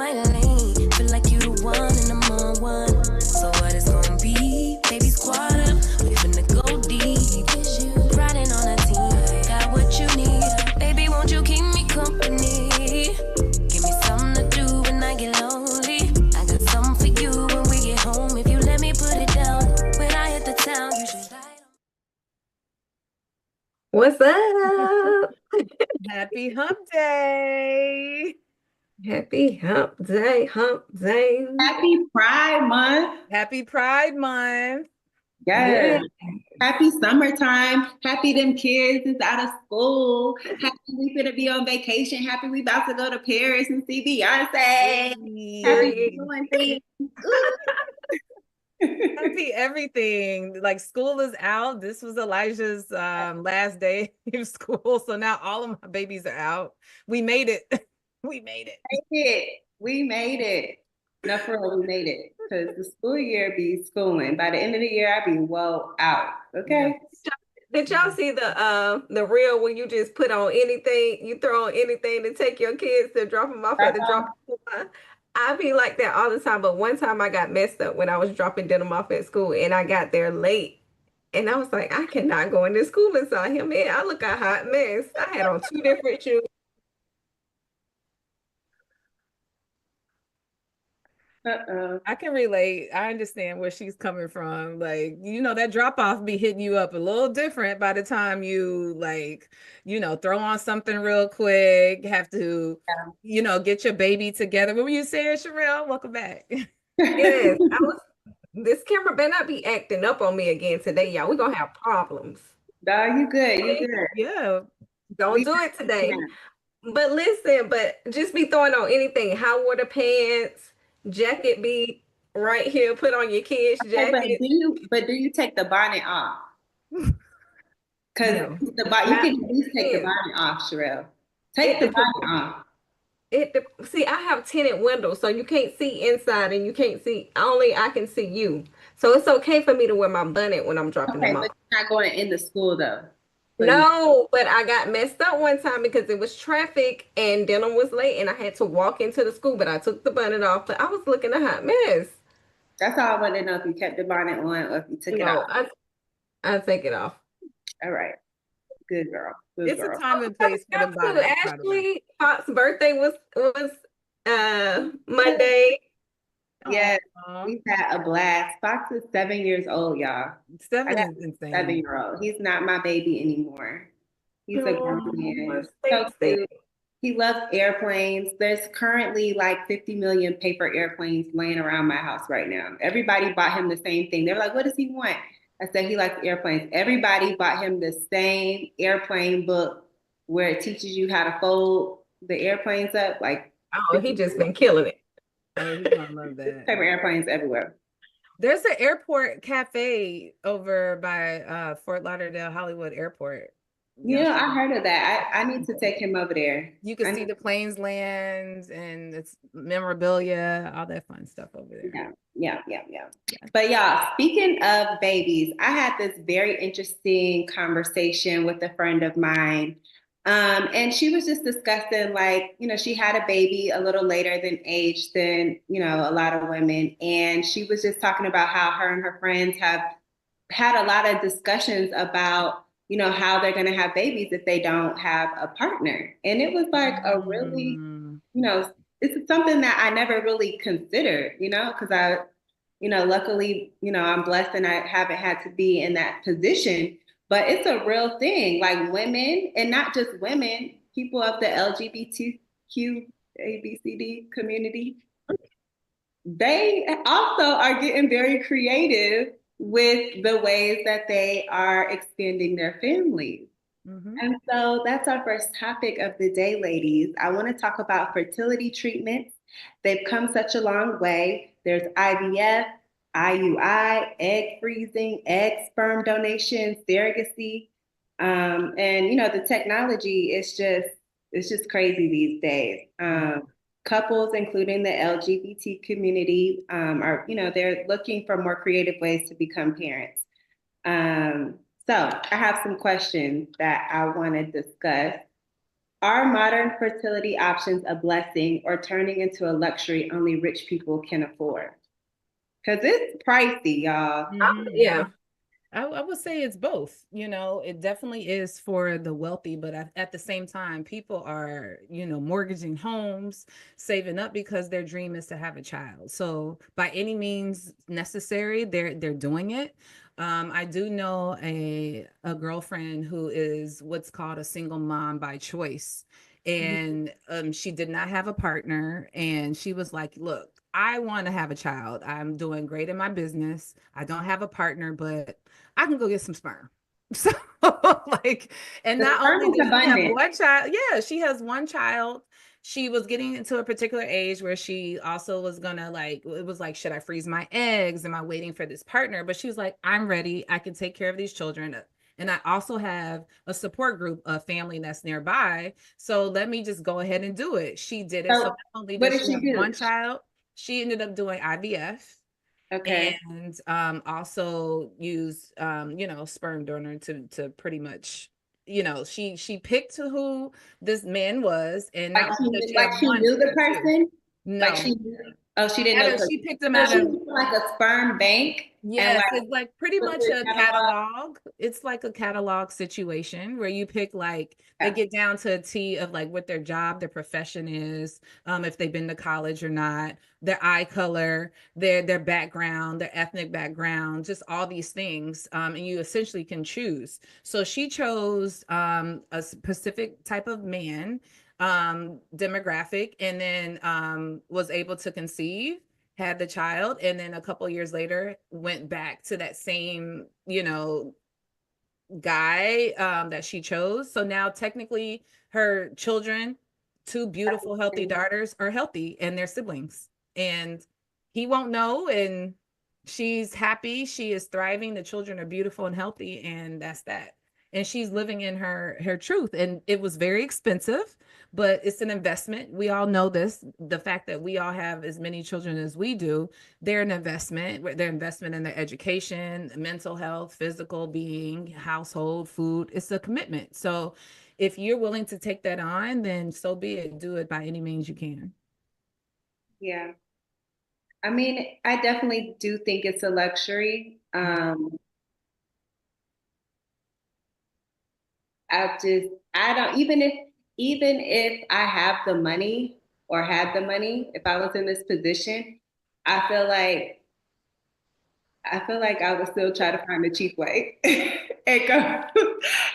my lane. Feel like you the one and I'm on one. So what it's gonna be? Baby, squad up. We finna go deep. Riding on a team. Got what you need. Baby, won't you keep me company? Give me something to do when I get lonely. I got something for you when we get home. If you let me put it down. When I hit the town, you should ride on. What's up? Happy Hump Day. Happy hump day, hump day. Happy Pride Month. Happy Pride Month. Yes. Happy summertime. Happy them kids is out of school. Happy we finna be on vacation. Happy we about to go to Paris and see Beyonce. Happy doing things. Happy everything. Like school is out. This was Elijah's last day of school. So now all of my babies are out. We made it. We made it. We made it. No, for real, we made it. Because the school year be schooling. By the end of the year, I be well out. Okay. Did y'all see the reel when you just put on anything, you throw on anything to take your kids to drop them off at the drop off? I be like that all the time, but one time I got messed up when I was dropping them off at school and I got there late. And I was like, I cannot go into school and saw him in. I look a hot mess. I had on 2 different shoes. I can relate. I understand where she's coming from. Like, that drop off be hitting you up a little different by the time you throw on something real quick, have to, get your baby together. What were you saying, Sharelle? Welcome back. Yes, this camera better not be acting up on me again today, y'all. We're gonna have problems. No, you good. You good. Yeah. Don't do it today. But listen, just be throwing on anything. High water pants, jacket be right here. Put on your kids' jacket. But do you take the bonnet off? Because you can at least take the bonnet off, Sharelle. Take the bonnet off. See, I have tinted windows, so you can't see inside and you can't see, only I can see you. So it's okay for me to wear my bonnet when I'm dropping them off. But you're not going in the school though. No, but I got messed up one time because it was traffic and dinner was late and I had to walk into the school, but I took the bonnet off, but I was looking a hot mess. That's all I want to know, if you kept the bonnet on or if you took it off. I take it off. All right. Good girl. It's a time and place for the bonnet. Actually, Fox's birthday was Monday. Yes, we've had a blast. Fox is 7 years old, y'all. 7 is insane. 7-year-old. He's not my baby anymore. He's a grown man. So cute. He loves airplanes. There's currently like 50 million paper airplanes laying around my house right now. Everybody bought him the same thing. They're like, what does he want? I said he likes airplanes. Everybody bought him the same airplane book where it teaches you how to fold the airplanes up. Like, he just been killing it. Oh, he's gonna love that. Paper airplanes everywhere. There's an airport cafe over by Fort Lauderdale Hollywood Airport. Yeah, I heard of that. I need to take him over there. You can see the planes land and it's memorabilia, all that fun stuff over there. Yeah. But y'all, speaking of babies, I had this very interesting conversation with a friend of mine. And she was just discussing, like, she had a baby a little later than age than, a lot of women. And she was just talking about how her and her friends have had a lot of discussions about, how they're going to have babies if they don't have a partner. And it was like a really, it's something that I never really considered, because I, luckily, I'm blessed and I haven't had to be in that position. But it's a real thing, like women, and not just women, people of the LGBTQ, ABCD community, they also are getting very creative with the ways that they are expanding their families. Mm-hmm. And so that's our first topic of the day, ladies. I want to talk about fertility treatments. They've come such a long way. There's IVF, IUI, egg freezing, egg sperm donation, surrogacy. And the technology is just crazy these days. Couples, including the LGBT community, are, they're looking for more creative ways to become parents. So I have some questions that I want to discuss. Are modern fertility options a blessing or turning into a luxury only rich people can afford? Because it's pricey, y'all. Yeah. I would say it's both. It definitely is for the wealthy, but at the same time, people are, mortgaging homes, saving up because their dream is to have a child. So by any means necessary, they're doing it. I do know a girlfriend who is what's called a single mom by choice. And she did not have a partner. And she was like, look, I want to have a child. I'm doing great in my business. I don't have a partner, but I can go get some sperm. So like, and The not sperm only is does she have abundant. one child, yeah, she has one child. She was getting into a particular age where she also was gonna like, it was like, should I freeze my eggs? Am I waiting for this partner? But she was like, I'm ready. I can take care of these children. And I also have a support group of family that's nearby. So let me just go ahead and do it. She did it. So So not only what does did she she have do? one child, she ended up doing IVF Okay. and also use sperm donor to pretty much she picked who this man was, and not only does she Like have she one, knew she the have two. person? Like No, she oh, she didn't know the person. she picked him So out she of. was like a sperm bank and Yes, like it's like pretty put much the a catalog. catalog. It's like a catalog situation where you pick like they Yeah. get down to a T of like what their job, their profession is, if they've been to college or not, their eye color, their background, their ethnic background, just all these things. And you essentially can choose. So she chose a specific type of man, demographic, and then was able to conceive, had the child, and then a couple years later went back to that same guy that she chose. So now technically her children, two beautiful healthy daughters, are healthy and their siblings, and he won't know, and she's happy, she is thriving, the children are beautiful and healthy, and that's that. And she's living in her truth, and it was very expensive, but it's an investment. We all know this, the fact that we all have as many children as we do, they're an investment. Their investment in their education, mental health, physical being, household, food. It's a commitment. So if you're willing to take that on, then so be it. Do it by any means you can. Yeah. I mean, I definitely do think it's a luxury. I don't, even if I have the money or had the money, if I was in this position, I feel like I would still try to find a cheap way and go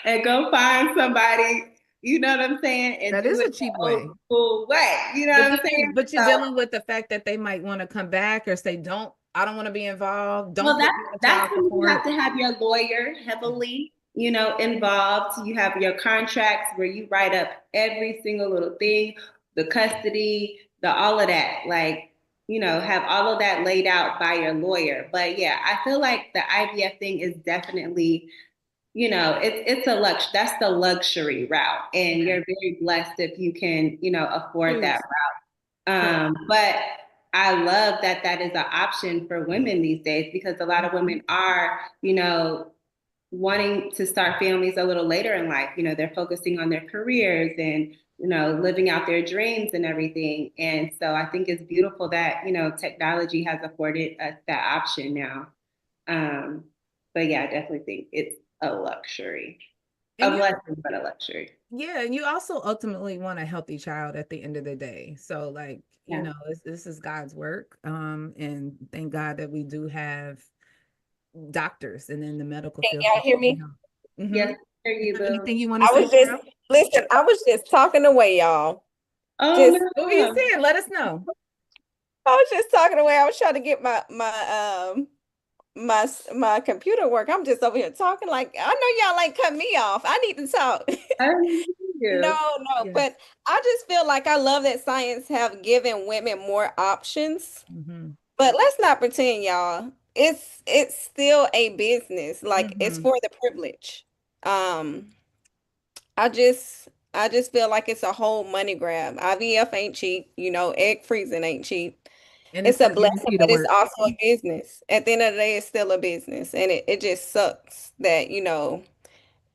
and go find somebody, you know what I'm saying, and That is do a it cheap the old way. school way. You know But what I'm saying? you're So dealing with the fact that they might want to come back or say, I don't want to be involved. well, Don't put me on that's child when you have support. to have your lawyer heavily, involved. You have your contracts where you write up every single little thing, the custody, the all of that. Like, have all of that laid out by your lawyer. But yeah, I feel like the IVF thing is definitely, it's a that's the luxury route, and Yeah. you're very blessed if you can, afford that Choose. route. Correct. But I love that that is an option for women these days because a lot of women are, wanting to start families a little later in life. They're focusing on their careers and, living out their dreams and everything. And so I think it's beautiful that, technology has afforded us that option now. Um, but yeah, I definitely think it's a luxury, a And you blessing, but a luxury. Yeah, and you also ultimately want a healthy child at the end of the day. So like, Yeah. this is God's work. And thank God that we do have doctors and in the medical Can field. y'all hear me? Mm-hmm. Yes, there You you have go. anything you want to I say, was just Sharelle? listen, I was just talking away, y'all. Oh Just What were you no. saying? Let us know. I was just talking away. I was trying to get my computer work. I'm just over here talking like I know y'all ain't cut me off. I need to talk. I didn't hear you. No, Yes. but I just feel like I love that science have given women more options. Mm-hmm. But let's not pretend, y'all. It's still a business. Like it's Mm-hmm. for the privilege. Um, I just feel like it's a whole money grab. IVF ain't cheap, egg freezing ain't cheap. And It's it's a not blessing, guaranteed to but it's work. also a business. At the end of the day, it's still a business. And it just sucks that,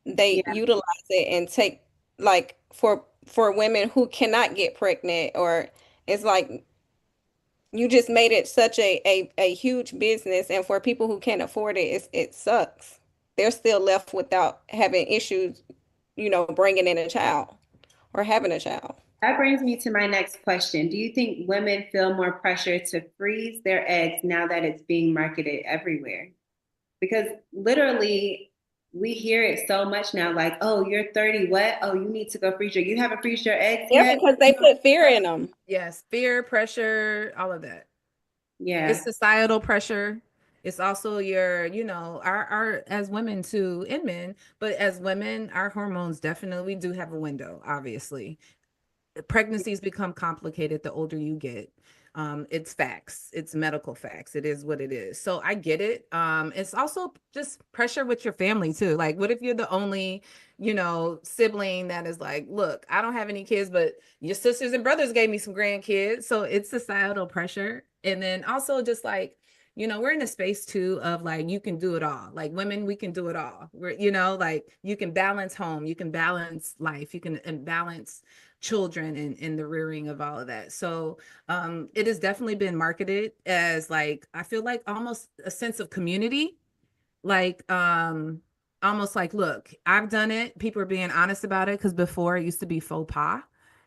they Yeah. utilize it and take like for women who cannot get pregnant, or it's like you just made it such a huge business, and for people who can't afford it, it sucks. They're still left without having issues, bringing in a child or having a child. That brings me to my next question. Do you think women feel more pressure to freeze their eggs now that it's being marketed everywhere? Because literally, we hear it so much now, like, oh, you're 30, what? Oh, you need to go freeze you haven't freezed your eggs Yeah, yet? because they put fear in them. Yes, fear, pressure, all of that. Yeah. It's societal pressure. It's also your, our as women too, and men, but as women, our hormones definitely do have a window, obviously. Pregnancies become complicated the older you get. It's facts. It's medical facts. It is what it is. So I get it. It's also just pressure with your family too. Like, what if you're the only, sibling that is like, look, I don't have any kids, but your sisters and brothers gave me some grandkids. So it's societal pressure. And then also just like, we're in a space too of like, you can do it all. Like women, we can do it all. We're, like you can balance home, you can balance life, you can balance children and the rearing of all of that. So it has definitely been marketed as like, I feel like almost a sense of community, like almost like, look, I've done it. People are being honest about it, because before it used to be faux pas,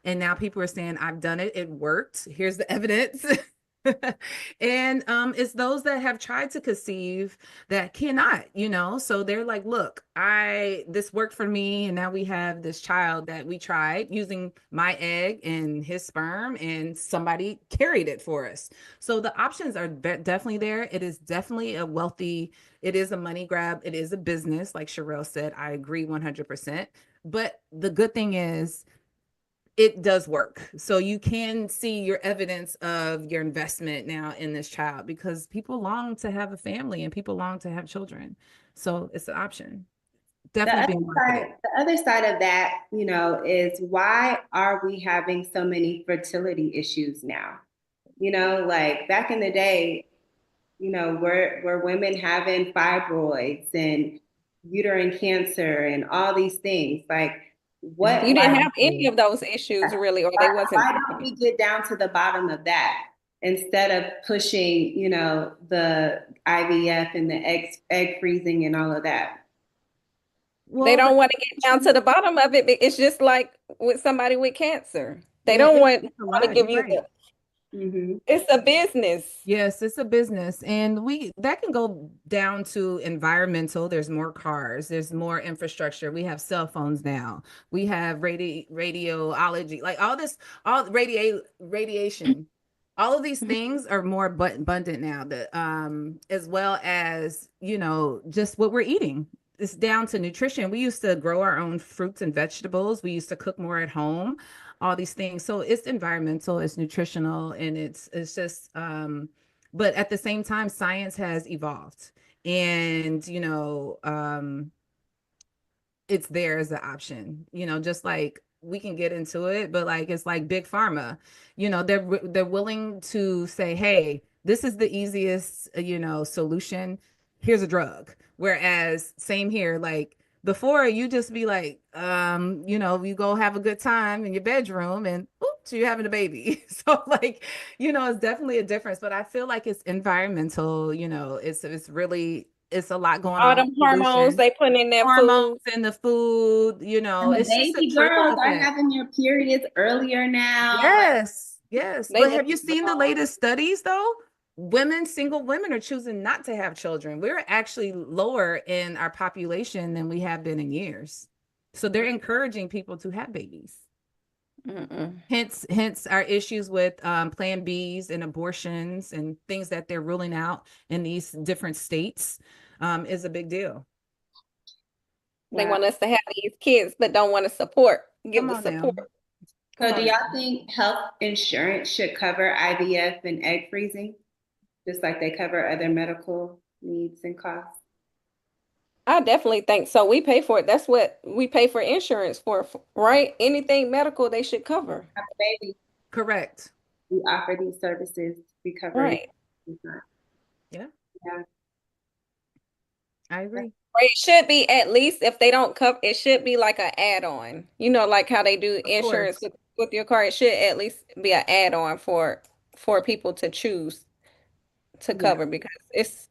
and now people are saying, I've done it, it worked, here's the evidence. And it's those that have tried to conceive that cannot, so they're like, look, this worked for me, and now we have this child that we tried using my egg and his sperm, and somebody carried it for us. So the options are definitely there. It is definitely it is a money grab, it is a business, like Sharelle said. I agree 100%. But the good thing is, it does work. So you can see your evidence of your investment now in this child, because people long to have a family and people long to have children. So it's an option. Definitely being marketed. The other side of that, is why are we having so many fertility issues now? Like back in the day, were women having fibroids and uterine cancer and all these things? Like, You didn't have any of those issues really, or they wasn't. Why don't we get down to the bottom of that instead of pushing, the IVF and the egg freezing and all of that? Well, they don't want to get down to the bottom of it. It's just like with somebody with cancer. They don't want to give you the. Mm-hmm. It's a business. Yes, it's a business. And that can go down to environmental. There's more cars, there's more infrastructure. We have cell phones now. We have radiology, like all radiation. All of these things are more abundant now, that as well as, just what we're eating. It's down to nutrition. We used to grow our own fruits and vegetables. We used to cook more at home, all these things. So it's environmental, it's nutritional, and it's just, but at the same time, science has evolved, and, it's there as an option, just like we can get into it, but like, it's like big pharma, they're willing to say, hey, this is the easiest, solution. Here's a drug. Whereas same here, like before, you just be like, you go have a good time in your bedroom and oops, you're having a baby. So like, it's definitely a difference, but I feel like it's environmental, it's really, it's a lot going on. All them hormones they put in their hormones food. in the food, And the it's baby girls are having their periods earlier now. Yes, yes. But have you seen the latest studies though? Single women are choosing not to have children. We're actually lower in our population than we have been in years. So they're encouraging people to have babies. Hence our issues with Plan Bs and abortions and things that they're ruling out in these different states is a big deal. They want us to have these kids, but don't want to give the support. So do y'all think health insurance should cover IVF and egg freezing, just like they cover other medical needs and costs? I definitely think so. We pay for it. That's what we pay for insurance for, right? Anything medical, they should cover. Baby. Correct. We offer these services. We cover right. Yeah. Yeah. I agree. Or it should be at least if they don't cover, it should be like an add-on. You know, like how they do Of insurance course. with your car. It should at least be an add-on for people to choose to Yeah. cover because it's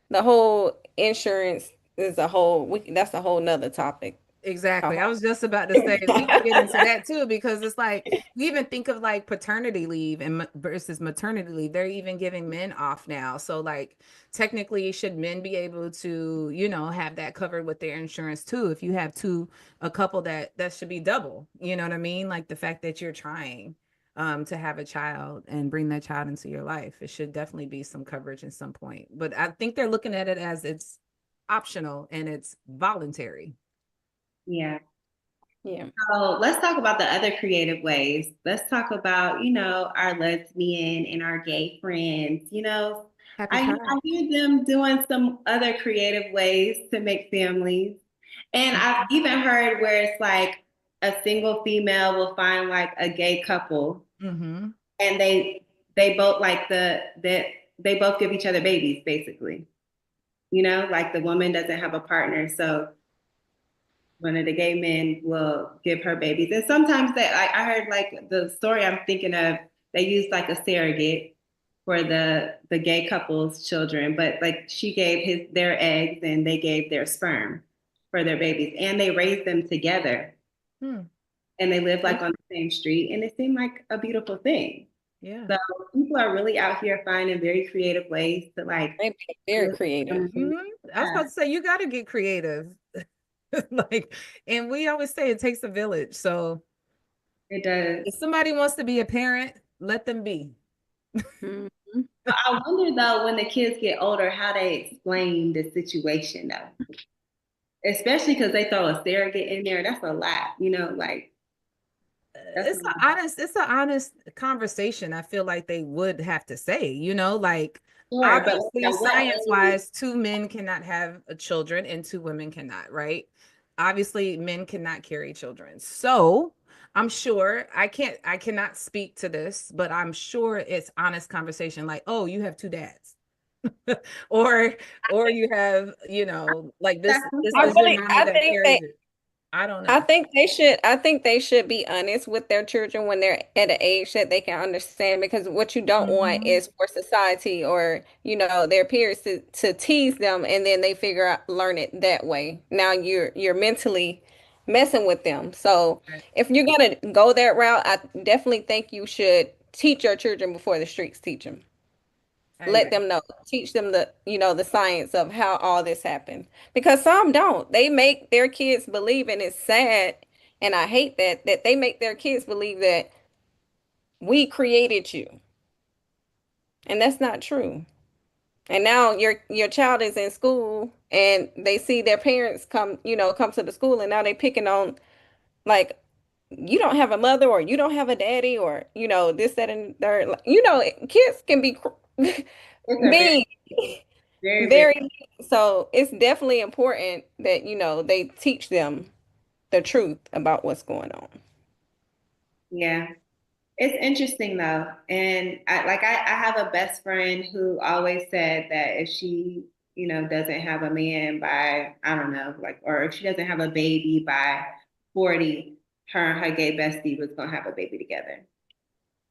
the whole insurance is a whole that's a whole nother topic. Exactly. I A was just about to say we can get into that too because it's like we even think of like paternity leave and versus maternity leave. They're even giving men off now. So like technically should men be able to, you know, have that covered with their insurance too? If you have a couple that should be double. You know what I mean? Like the fact that you're trying to have a child and bring that child into your life. It should definitely be some coverage at some point. But I think they're looking at it as it's optional and it's voluntary. Yeah. Yeah. So let's talk about the other creative ways. Let's talk about, our lesbian and our gay friends. Happy I Pride. hear them doing some other creative ways to make families. And I've even heard where it's like a single female will find like a gay couple Mm-hmm. and they both like that they both give each other babies basically. Like the woman doesn't have a partner, so one of the gay men will give her babies. And sometimes I heard like the story I'm thinking of, they used like a surrogate for the gay couple's children, but like she gave their eggs and they gave their sperm for their babies and they raised them together Hmm. and they lived like on the same street and it seemed like a beautiful thing. Yeah. So people are really out here finding very creative ways to like They've been very creative. Mm-hmm. I was about to say you got to get creative. Like, and we always say it takes a village. So it does. if somebody wants to be a parent, let them be. Mhm. I wonder though, when the kids get older, how they explain the situation though. Especially because they throw a surrogate in there. That's a lot, like that's a lot. It's an honest conversation. I feel like they would have to say, like Sure, but obviously like, what science age? wise, two men cannot have children and two women cannot, right? Obviously, men cannot carry children. So I'm sure I cannot speak to this, but I'm sure it's honest conversation like, oh, you have two dads. or you have, like this is your mama I that think carries it. I don't know. I think they should be honest with their children when they're at an age that they can understand because what you don't want Mhm. is for society or, their peers to tease them and then they figure out learn it that way. Now you're mentally messing with them. So Right. if you're gonna go that route, I definitely think you should teach your children before the streets teach them. I Let agree. them know, teach them the science of how all this happened because some don't. They make their kids believe, and it's sad, and I hate that they make their kids believe that we created you, and that's not true. And now your child is in school and they see their parents come to the school and now they picking on like you don't have a mother or you don't have a daddy or this that and third. Like, kids can be It's a mean. very, very, Very. So it's definitely important that, they teach them the truth about what's going on. yeah. It's interesting though. And I have a best friend who always said that if she, doesn't have a man by, I don't know, like, or if she doesn't have a baby by 40, her and her gay bestie was gonna have a baby together.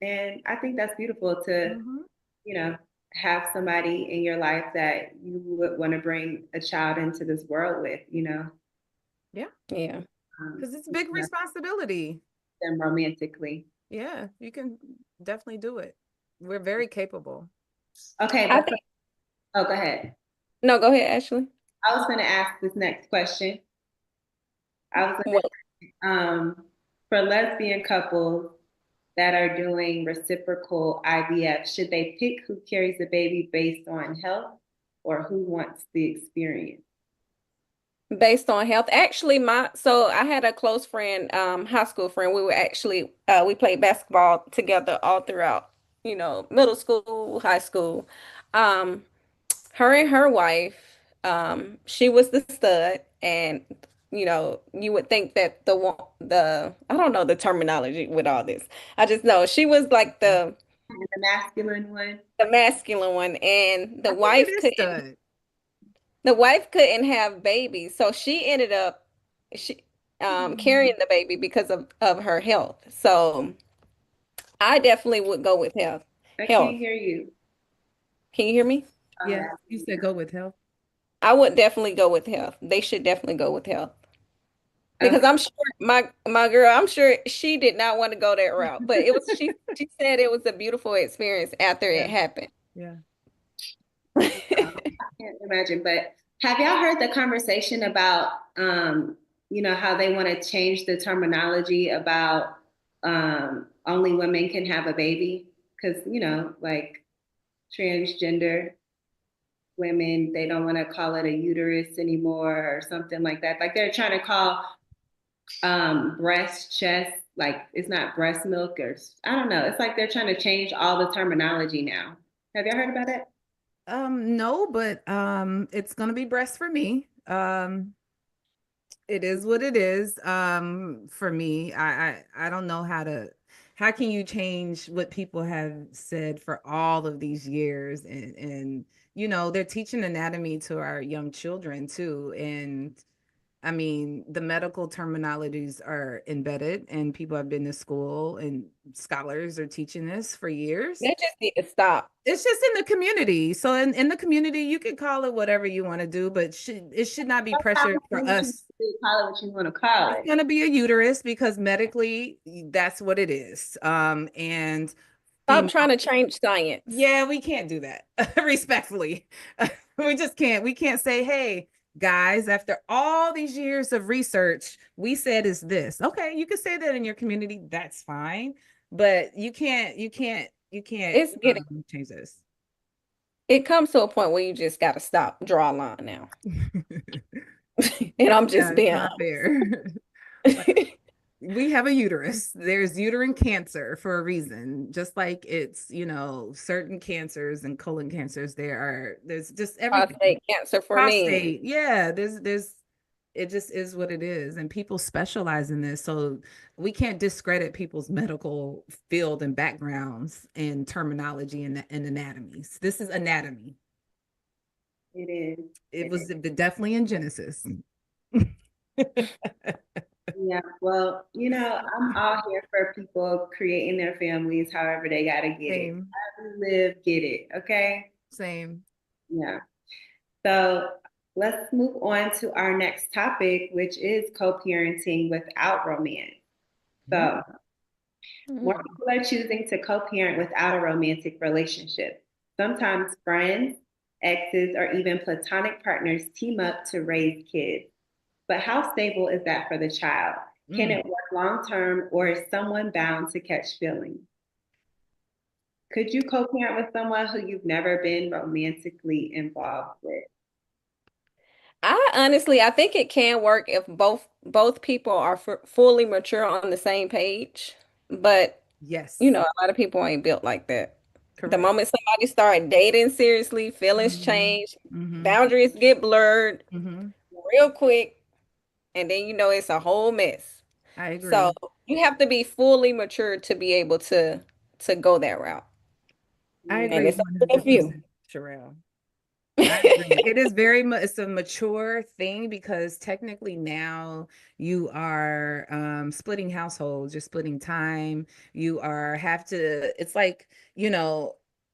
And I think that's beautiful to, Mhm. you know, have somebody in your life that you would want to bring a child into this world with, Yeah, Yeah. because it's big responsibility. them romantically. Yeah, you can definitely do it. We're very capable. Okay, I but think, oh, go ahead. no, go ahead, Ashley. I was going to ask this next question. I was going What? to, for lesbian couples that are doing reciprocal IVF, should they pick who carries the baby based on health or who wants the experience? Based on health. Actually, so I had a close friend, high school friend. We were actually we played basketball together all throughout, middle school, high school. Um, her and her wife, she was the stud, and you would think that I don't know the terminology with all this. I just know she was like The masculine one? the masculine one, and the I think it wife is couldn't. stud. The wife couldn't have babies, so she ended up she carrying the baby because of her health. So I definitely would go with health. I can't Health. hear you. Can you hear me? Yeah, you said go with health. I would definitely go with health. They should definitely go with health. Because Okay. I'm sure my girl, I'm sure she did not want to go that route, but it was she said it was a beautiful experience after Yeah. it happened. Yeah. I can't imagine, but have y'all heard the conversation about, how they want to change the terminology about only women can have a baby? Because, like transgender women, they don't want to call it a uterus anymore or something like that. Like they're trying to call breast, chest, like it's not breast milk or I don't know. It's like they're trying to change all the terminology now. Have y'all heard about it? No, but it's gonna be breast for me. It is what it is. For me, I don't know how can you change what people have said for all of these years, and they're teaching anatomy to our young children too, and I mean, the medical terminologies are embedded, and people have been to school, and scholars are teaching this for years. They just need to stop. It's just in the community. So in the community, you can call it whatever you want to do, but it should not be pressured for us. Call it what you want to call It's it. going to be a uterus because medically, that's what it is. And Stop trying to change science. yeah, we can't do that respectfully. We just can't. We can't say, hey, guys, after all these years of research, we said is this. Okay, you can say that in your community. That's fine. But you can't It's getting change this. it comes to a point where you just got to stop, draw a line now. And I'm just being not fair. We have a uterus. There's uterine cancer for a reason. Just like it's, certain cancers and colon cancers, there's just everything. Prostate cancer for Prostate. me. Yeah, there's it just is what it is. And people specialize in this. So we can't discredit people's medical field and backgrounds and terminology and anatomies. This is anatomy. It is. It was definitely in Genesis. Yeah, well, I'm all here for people creating their families however they got to get it. However you live, get it, okay? Same. Yeah. So let's move on to our next topic, which is co-parenting without romance. So more people are choosing to co-parent without a romantic relationship. Sometimes friends, exes, or even platonic partners team up to raise kids. But how stable is that for the child? Can it work long term, or is someone bound to catch feelings? Could you co-parent with someone who you've never been romantically involved with? I think it can work if both people are fully mature on the same page. But yes, a lot of people ain't built like that. correct. The moment somebody start dating seriously, feelings change, boundaries get blurred real quick, and then it's a whole mess. I agree. So you have to be fully mature to be able to go that route. I agree. And it's up to you, Sharelle. I agree. It is very much, it's a mature thing because technically now you are splitting households, you're splitting time, it's like,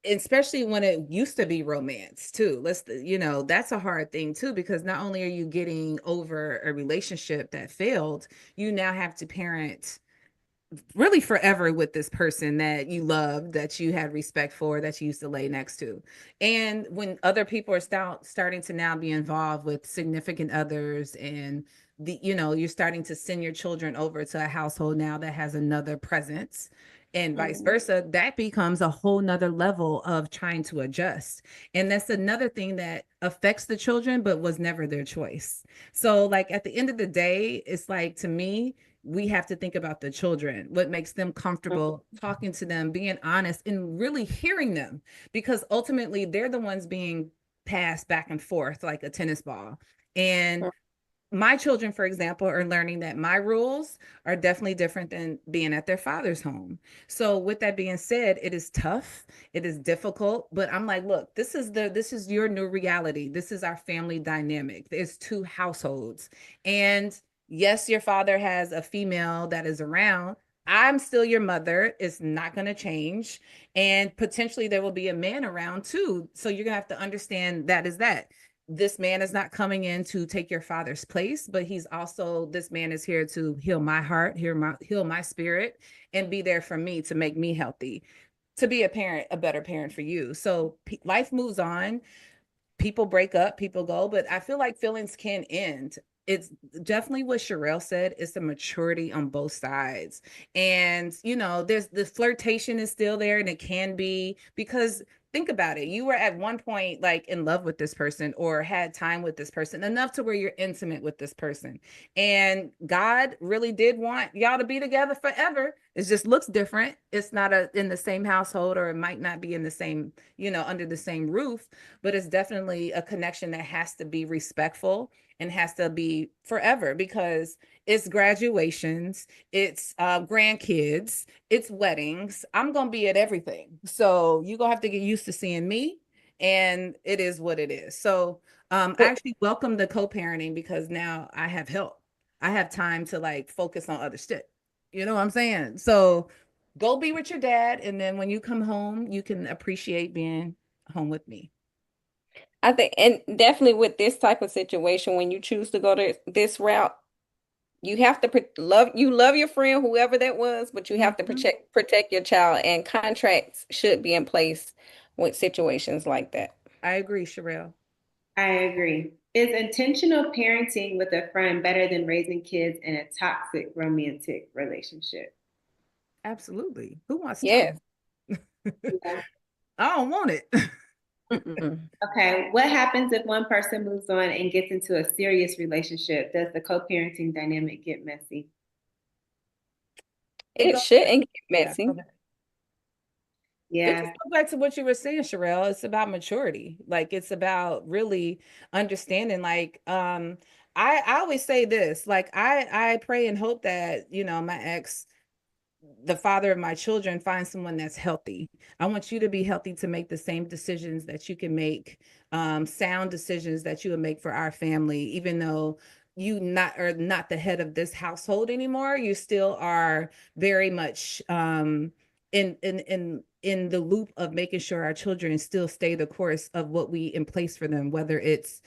especially when it used to be romance too. That's a hard thing too, because not only are you getting over a relationship that failed, you now have to parent really forever with this person that you love, that you had respect for, that you used to lay next to. And when other people are starting to now be involved with significant others, and you're starting to send your children over to a household now that has another presence, and vice versa, that becomes a whole nother level of trying to adjust. And that's another thing that affects the children, but was never their choice. So like at the end of the day, it's like, to me, we have to think about the children, what makes them comfortable, talking to them, being honest, and really hearing them, because ultimately they're the ones being passed back and forth like a tennis ball. And my children, for example, are learning that my rules are definitely different than being at their father's home. So with that being said, it is tough, it is difficult, but I'm like, look, this is your new reality. This is our family dynamic. There's two households. And yes, your father has a female that is around. I'm still your mother. It's not going to change. And potentially there will be a man around too. So you're going to have to understand that is that this man is not coming in to take your father's place, but this man is here to heal my heart, heal my spirit, and be there for me to make me healthy, to be a better parent for you. So life moves on. People break up, people go, but I feel like feelings can end. It's definitely what Sharelle said. It's the maturity on both sides. And, there's the flirtation is still there, and it can be because think about it. You were at one point like in love with this person or had time with this person enough to where you're intimate with this person. And God really did want y'all to be together forever. It just looks different. It's not in the same household, or it might not be in the same, under the same roof, but it's definitely a connection that has to be respectful and has to be forever, because it's graduations, it's grandkids, it's weddings. I'm going to be at everything. So you're going to have to get used to seeing me, and it is what it is. So I actually welcome the co-parenting because now I have help. I have time to like focus on other shit. You know what I'm saying? So go be with your dad. And then when you come home, you can appreciate being home with me. I think, and definitely with this type of situation, when you choose to go to this route, you have to love your friend, whoever that was, but you have to protect your child, and contracts should be in place with situations like that. I agree, Sharelle. I agree. Is intentional parenting with a friend better than raising kids in a toxic romantic relationship? Absolutely. Who wants to? Yes. Yeah. I don't want it. Okay, what happens if one person moves on and gets into a serious relationship? Does the co-parenting dynamic get messy? It shouldn't get messy. Yeah. It just goes back to what you were saying, Sharelle. It's about maturity. Like it's about really understanding. Like I always say this. Like I pray and hope that my ex, the father of my children, finds someone that's healthy. I want you to be healthy to make the same decisions that you can make, sound decisions that you would make for our family, even though you are not the head of this household anymore. You still are very much in the loop of making sure our children still stay the course of what we in place for them, whether it's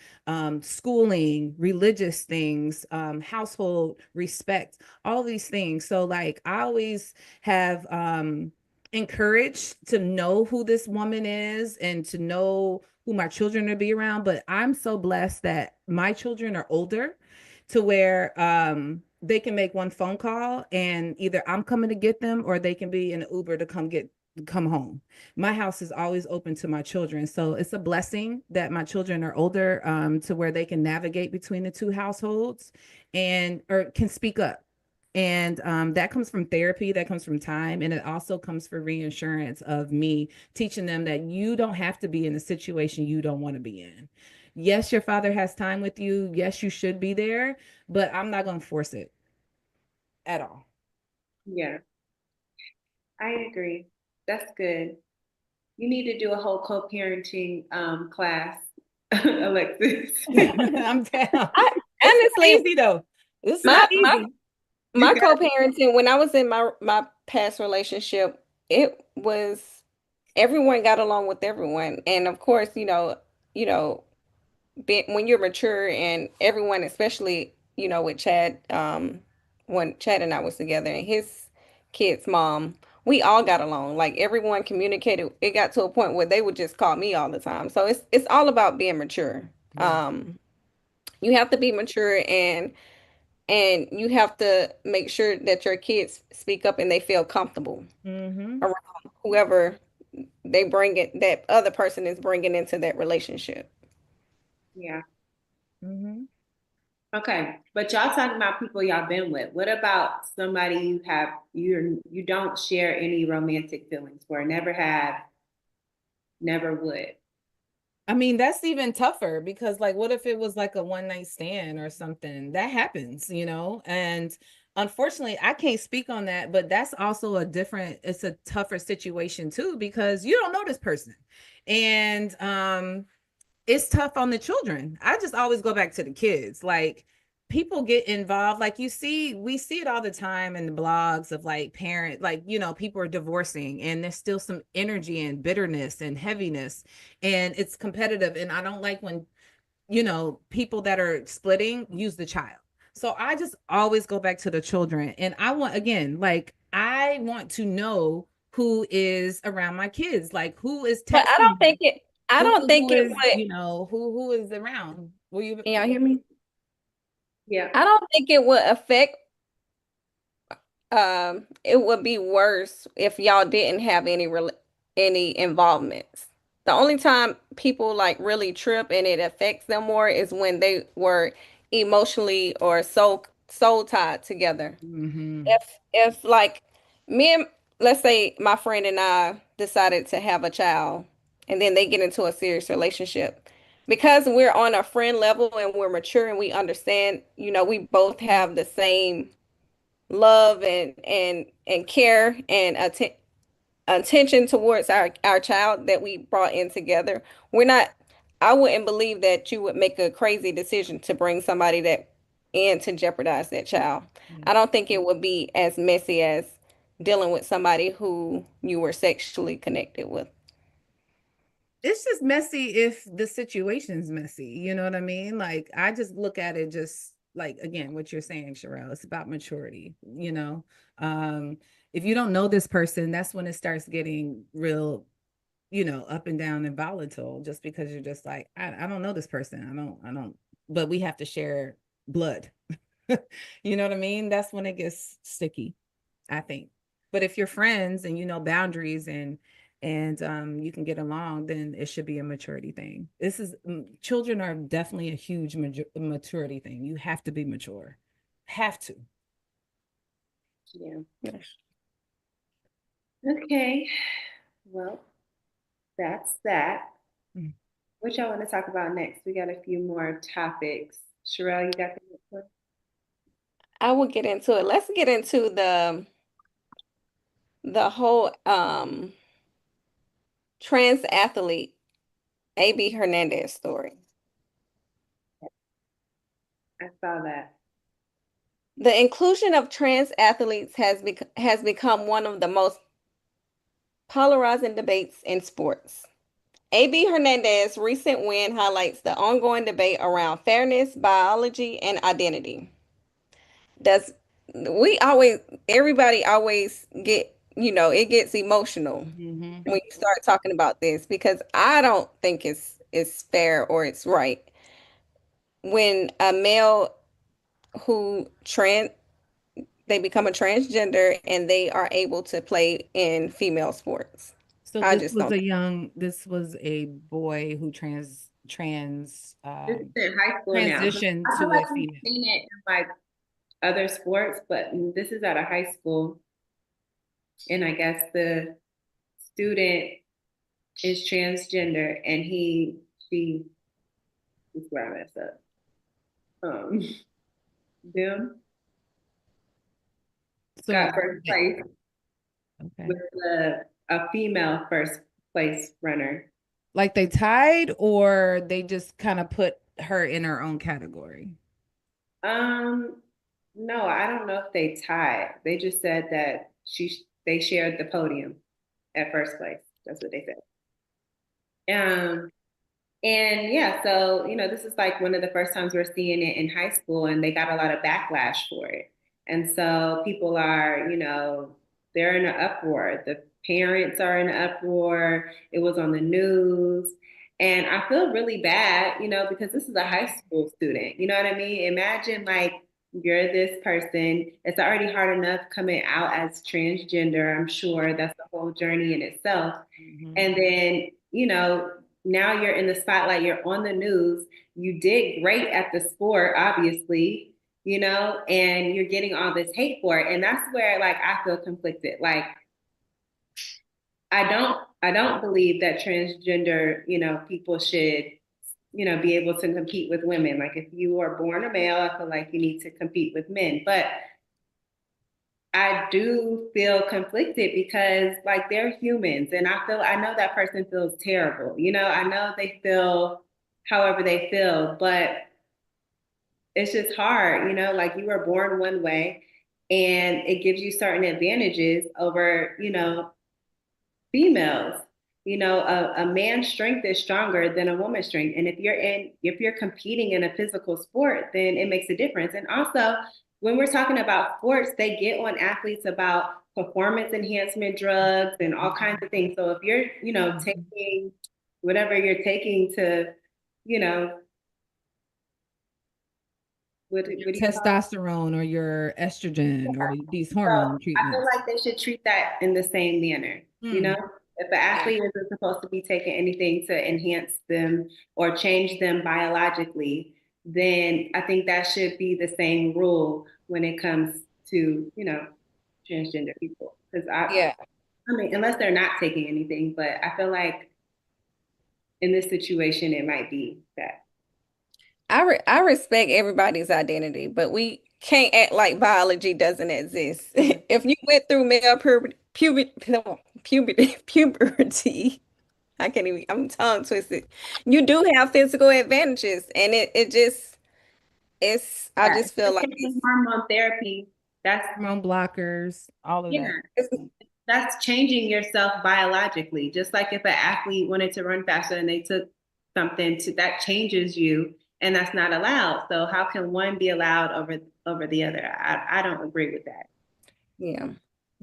schooling, religious things, household respect, all these things. So like I always have encouraged to know who this woman is and to know who my children are be around. But I'm so blessed that my children are older to where they can make one phone call and either I'm coming to get them or they can be in an Uber to come home. My house is always open to my children. So it's a blessing that my children are older to where they can navigate between the two households or can speak up. And that comes from therapy, that comes from time. And it also comes for reinsurance of me teaching them that you don't have to be in a situation you don't want to be in. Yes, your father has time with you. Yes, you should be there, but I'm not going to force it at all. Yeah, I agree. That's good. You need to do a whole co-parenting class, Alexis. I'm down. Honestly, easy though. It's not easy. My co-parenting, when I was in my past relationship, it was everyone got along with everyone, and of course, when you're mature and everyone, especially with Chad, when Chad and I was together and his kid's mom, we all got along. Like everyone communicated. It got to a point where they would just call me all the time. So it's all about being mature. Yeah. You have to be mature, and you have to make sure that your kids speak up and they feel comfortable around whoever that other person is bringing into that relationship. Yeah. Okay, but y'all talking about people y'all been with. What about somebody you don't share any romantic feelings for, never have, never would? I mean, that's even tougher because, like, what if it was like a one night stand or something? That happens, you know? And unfortunately, I can't speak on that, but that's also it's a tougher situation too, because you don't know this person. And it's tough on the children. I just always go back to the kids. Like, people get involved. Like, we see it all the time in the blogs of like parent, like, you know, people are divorcing and there's still some energy and bitterness and heaviness, and it's competitive. And I don't like when, you know, people that are splitting use the child. So I just always go back to the children. And I want to know who is around my kids, like who is But I don't texting think it. I don't think who it is, would. you know, who is around. Will you? Can y'all hear me? Yeah. I don't think it would affect. It would be worse if y'all didn't have any involvements. The only time people like really trip and it affects them more is when they were emotionally or soul tied together. Mm-hmm. If like me and let's say my friend and I decided to have a child and then they get into a serious relationship, because we're on a friend level and we're mature and we understand, you know, we both have the same love and care and attention towards our child that we brought in together. We're not, I wouldn't believe that you would make a crazy decision to bring somebody that in to jeopardize that child. I don't think it would be as messy as dealing with somebody who you were sexually connected with. It's just messy if the situation's messy. You know what I mean? Like, I just look at it just like, again, what you're saying, Sharelle, it's about maturity, you know? If you don't know this person, that's when it starts getting real, you know, up and down and volatile, just because you're just like, I don't know this person. I don't, but we have to share blood. You know what I mean? That's when it gets sticky, I think. But if you're friends and you know boundaries and you can get along, then it should be a maturity thing. Children are definitely a huge maturity thing. You have to be mature. Have to. Yeah. Okay. Well, that's that. Mm. What y'all want to talk about next? We got a few more topics. Sharelle, you got the next one? I will get into it. Let's get into the whole trans athlete AB Hernandez story. I saw that. The inclusion of trans athletes has become one of the most polarizing debates in sports. AB Hernandez's recent win highlights the ongoing debate around fairness, biology, and identity. Does we always everybody always get, you know, it gets emotional Mm-hmm. when you start talking about this, because I don't think it's fair or it's right when a male who they become a transgender and they are able to play in female sports. So I just don't. this was a boy who This is in high school now. transitioned I feel to like a we've female. seen it in like other sports, but this is at a high school. And I guess the student is transgender and she, this is where I messed up. Um, them So got first place okay. with a female first place runner. Like they tied, or they just kind of put her in her own category? Um, no, I don't know if they tied. They just said that they shared the podium at first place. That's what they said. And yeah, so this is like one of the first times we're seeing it in high school, and they got a lot of backlash for it. And so people are, they're in an uproar. The parents are in an uproar. It was on the news. And I feel really bad, because this is a high school student. You know what I mean? Imagine like you're this person. It's already hard enough coming out as transgender. I'm sure that's the whole journey in itself. Mm-hmm. And then, now you're in the spotlight, you're on the news, you did great at the sport, obviously, and you're getting all this hate for it. And that's where like I feel conflicted. Like I don't believe that transgender, people should, be able to compete with women. Like if you are born a male, I feel like you need to compete with men. But I do feel conflicted because like they're humans and I know that person feels terrible. I know they feel however they feel, but it's just hard, like you were born one way and it gives you certain advantages over, females. A man's strength is stronger than a woman's strength. And if you're competing in a physical sport, then it makes a difference. And also, when we're talking about sports, they get on athletes about performance enhancement drugs and all kinds of things. So if you're, taking whatever you're taking to, you know, what do you testosterone or your estrogen or these So hormone I feel treatments. like they should treat that in the same manner. If an athlete isn't supposed to be taking anything to enhance them or change them biologically, then I think that should be the same rule when it comes to, transgender people. Because I mean, unless they're not taking anything, but I feel like in this situation, it might be that. I respect everybody's identity, but we can't act like biology doesn't exist. If you went through male puberty, I can't even, I'm tongue twisted. You do have physical advantages, and I Yeah, just if feel you're like taking hormone therapy, that's Hormone blockers, all of yeah, that. that's changing yourself biologically. Just like if an athlete wanted to run faster and they took something to that changes you, and that's not allowed. So how can one be allowed over the other? I don't agree with that. yeah.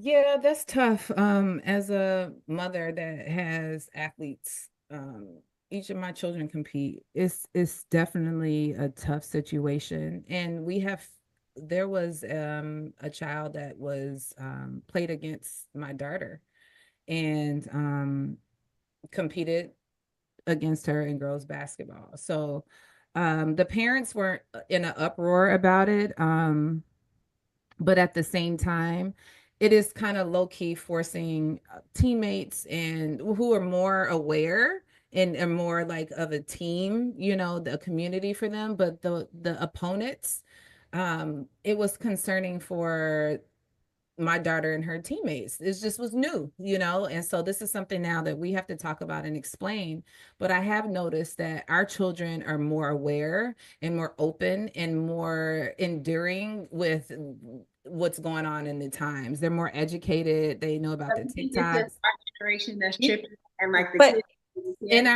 Yeah, that's tough. As a mother that has athletes, each of my children compete. It's definitely a tough situation. And there was a child that was played against my daughter and competed against her in girls basketball. So the parents weren't in an uproar about it. But at the same time, it is kind of low key forcing teammates and who are more aware and are more like of a team, the community for them. But the opponents, it was concerning for my daughter and her teammates. It just was new, and so this is something now that we have to talk about and explain. But I have noticed that our children are more aware and more open and more enduring with what's going on in the times. They're more educated. They know about the It's TikToks. just our generation that's tripping, and like the But kids. And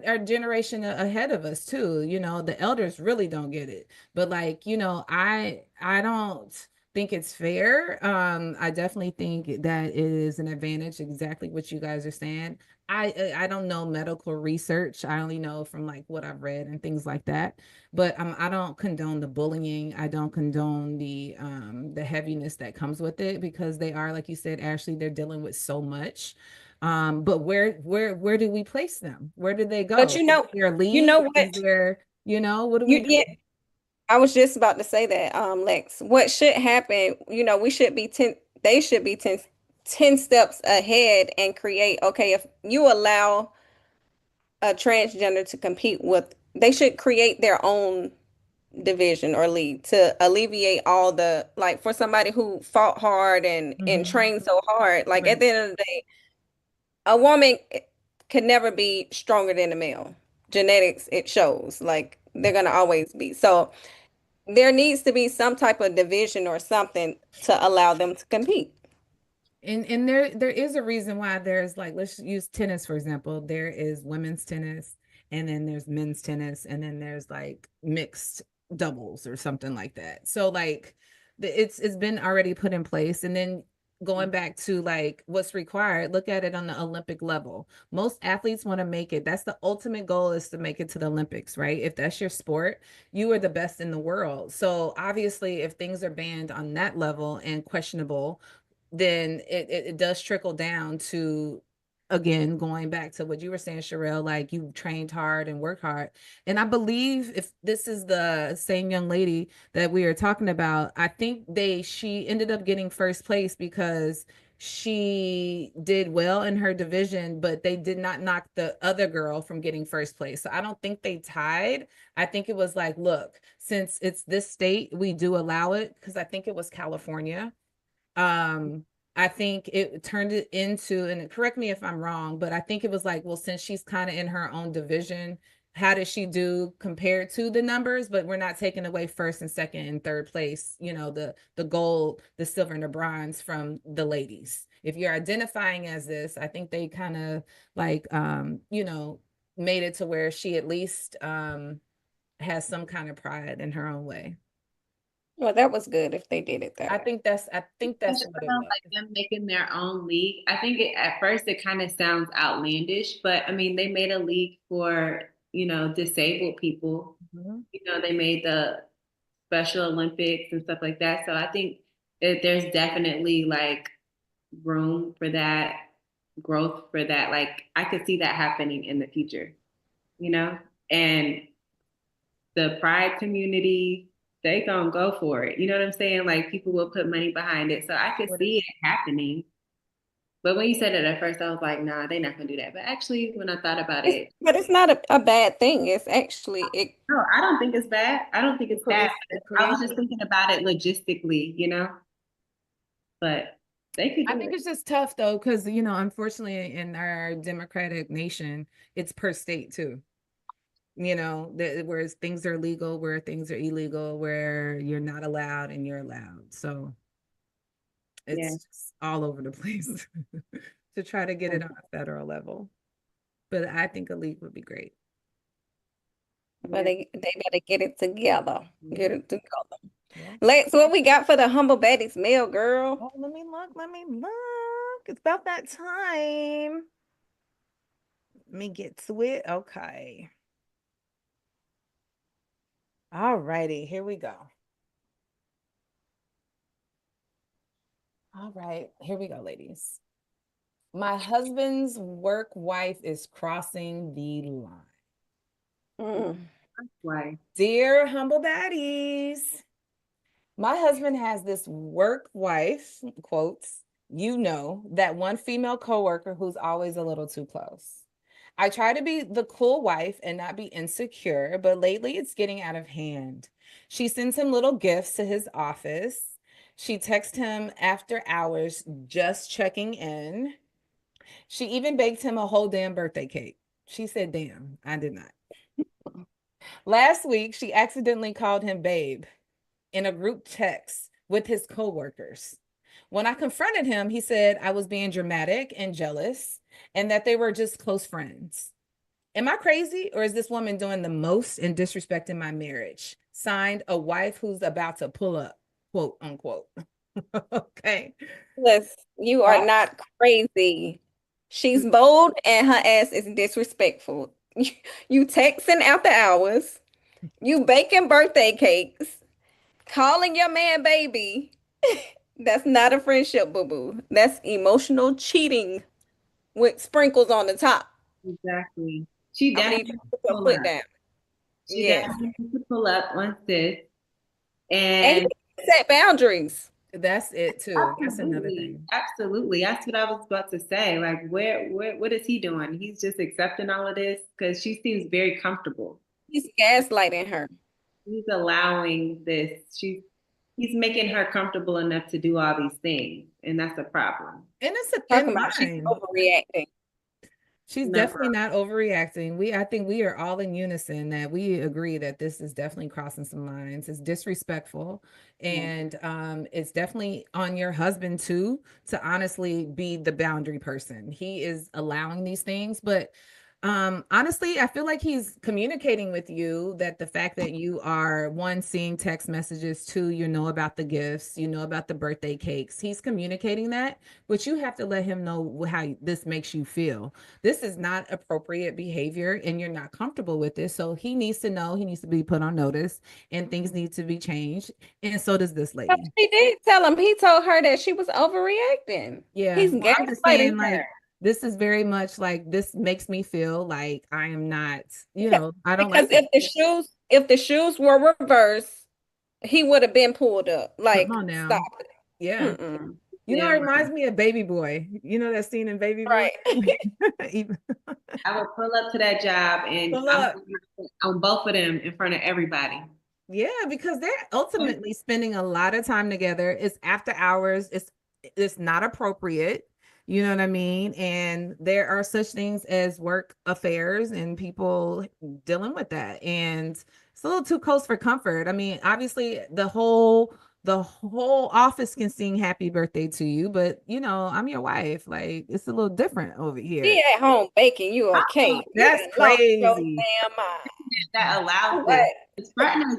our generation ahead of us too, the elders really don't get it. But like, I don't think it's fair. I definitely think that it is an advantage, exactly what you guys are saying. I don't know medical research. I only know from like what I've read and things like that. But I don't condone the bullying. I don't condone the heaviness that comes with it because they are, like you said, Ashley, they're dealing with so much. But where do we place them? Where do they go? But Is there a you league? know what? Is there, what do we do? Yeah, I was just about to say that, Lex. What should happen, we should be they should be 10 steps ahead and create, okay, if you allow a transgender to compete with, they should create their own division or league to alleviate all the, like, for somebody who fought hard and trained so hard, like at the end of the day, a woman can never be stronger than a male. Genetics, it shows, like they're gonna always be. So there needs to be some type of division or something to allow them to compete. And there is a reason why there's, like, let's use tennis for example. There is women's tennis, and then there's men's tennis, and then there's like mixed doubles or something like that. So like it's been already put in place. And then going back to like what's required, look at it on the Olympic level. Most athletes want to make it. That's the ultimate goal, is to make it to the Olympics, right? If that's your sport, you are the best in the world. So obviously if things are banned on that level and questionable, then it does trickle down to, again, going back to what you were saying, Sharelle, like you trained hard and worked hard. And I believe if this is the same young lady that we are talking about, I think she ended up getting first place because she did well in her division, but they did not knock the other girl from getting first place. So I don't think they tied. I think it was like, look, since it's this state, we do allow it, because I think it was California. I think it turned it into, and correct me if I'm wrong, but I think it was like, well, since she's kind of in her own division, how does she do compared to the numbers? But we're not taking away first and second and third place, you know, the gold, the silver, and the bronze from the ladies. If you're identifying as this, I think they kind of like you know, made it to where she at least has some kind of pride in her own way. Well, that was good if they did it that I way. think that's what it was. Like them making their own league. I think at first it kind of sounds outlandish, but I mean, they made a league for, you know, disabled people. Mm-hmm. You know, they made the Special Olympics and stuff like that. So I think that there's definitely like room for that, growth for that. Like I could see that happening in the future, you know? And the pride community, they gonna go for it. You know what I'm saying? Like people will put money behind it. So I could see it happening. But when you said it at first, I was like, nah, they're not gonna do that. But actually, when I thought about it, But it's not a bad thing. It's actually no, I don't think it's bad. I don't think it's bad. I was just thinking about it logistically, you know. But they could do I think it's just tough though, because you know, unfortunately, in our democratic nation, it's per state too. You know, where things are legal, where things are illegal, where you're not allowed and you're allowed. So it's just all over the place to try to get it on a federal level. But I think a league would be great. But they better get it together. Get it together. Yeah. Lex, what we got for the Humble Baddies mail, girl? Oh, let me look. It's about that time. Let me get to it. Okay. All righty, here we go. All right, here we go, ladies. My husband's work wife is crossing the line. Why? Dear Humble Baddies, my husband has this work wife, quotes, you know, that one female coworker who's always a little too close. I try to be the cool wife and not be insecure, but lately it's getting out of hand. She sends him little gifts to his office. She texts him after hours, just checking in. She even baked him a whole damn birthday cake. She said, damn, I did not. Last week, she accidentally called him babe in a group text with his coworkers. When I confronted him, he said I was being dramatic and jealous and that they were just close friends. Am I crazy, or is this woman doing the most and disrespecting my marriage? Signed, a wife who's about to pull up, quote unquote. Okay. Listen, you are not crazy. She's bold and her ass is disrespectful. You texting after hours, you baking birthday cakes, calling your man baby. That's not a friendship, boo-boo. That's emotional cheating with sprinkles on the top. Exactly. She definitely put her foot down. She definitely needs to pull up on sis. And set boundaries. That's it too. Absolutely. That's another thing. Absolutely. That's what I was about to say. Like, what is he doing? He's just accepting all of this because she seems very comfortable. He's gaslighting her. He's allowing this. He's making her comfortable enough to do all these things, and that's a problem. And it's a thin line. She's overreacting. She's definitely not overreacting. I think we are all in unison that we agree that this is definitely crossing some lines. It's disrespectful, and it's definitely on your husband too to honestly be the boundary person. He is allowing these things, but honestly, I feel like he's communicating with you that the fact that you are one, seeing text messages, two, you know about the gifts, you know about the birthday cakes. He's communicating that, but you have to let him know how this makes you feel. This is not appropriate behavior and you're not comfortable with this. So he needs to know, he needs to be put on notice and things need to be changed. And so does this lady. But she did tell him, he told her that she was overreacting. Yeah. He's gaslighting her. This is very much like, this makes me feel like I am not, you know, I don't because like if the shoes were reversed, he would have been pulled up. Like, come on now. Stop it. Yeah. You know, it reminds me of Baby Boy. You know that scene in Baby Boy? Right. I would pull up to that job and I'm on both of them in front of everybody. Yeah, because they're ultimately spending a lot of time together. It's after hours. It's not appropriate. You know what I mean? And there are such things as work affairs and people dealing with that. And it's a little too close for comfort. I mean, obviously the whole office can sing happy birthday to you, but you know, I'm your wife. Like, it's a little different over here. She at home baking you a cake. That's crazy. Damn mind. That allows this.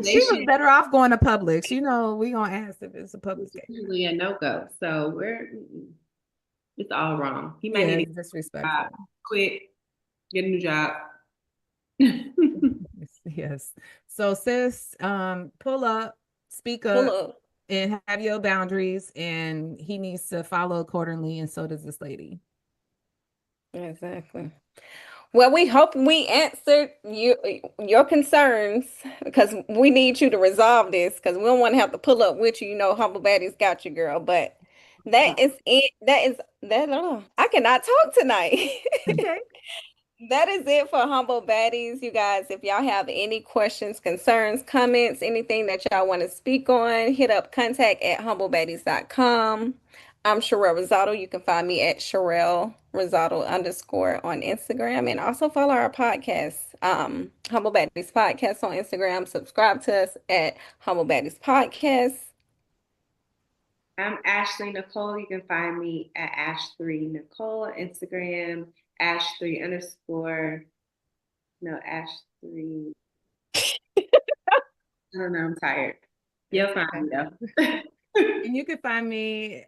She was better off going to Publix. You know, we gonna ask if it's a Publix cake. Usually a no-go. So it's all wrong. He might need to disrespectful. Quit, get a new job. Yes. So sis, pull up, speak up, and have your boundaries, and he needs to follow accordingly, and so does this lady. Exactly. Well, we hope we answered your concerns, because we need you to resolve this, because we don't want to have to pull up with you. You know, Humble Baddies got you, girl. But that is it. I cannot talk tonight. Okay. That is it for Humble Baddies, you guys. If y'all have any questions, concerns, comments, anything that y'all want to speak on, hit up contact@humblebaddies.com. I'm Sharelle Rosado. You can find me at Sharelle Rosado _ on Instagram, and also follow our podcast, Humble Baddies Podcast on Instagram. Subscribe to us at Humble Baddies Podcast. I'm Ashley Nicole. You can find me at Ashley Nicole on Instagram. Ashley _ Ashley. I don't know. I'm tired. You'll find me though. And you can find me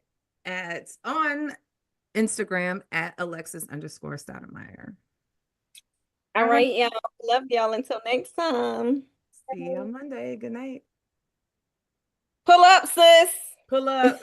on Instagram at Alexis _Stoudemire. All right, y'all. Love y'all. Until next time. See you on Monday. Good night. Pull up, sis. Pull up.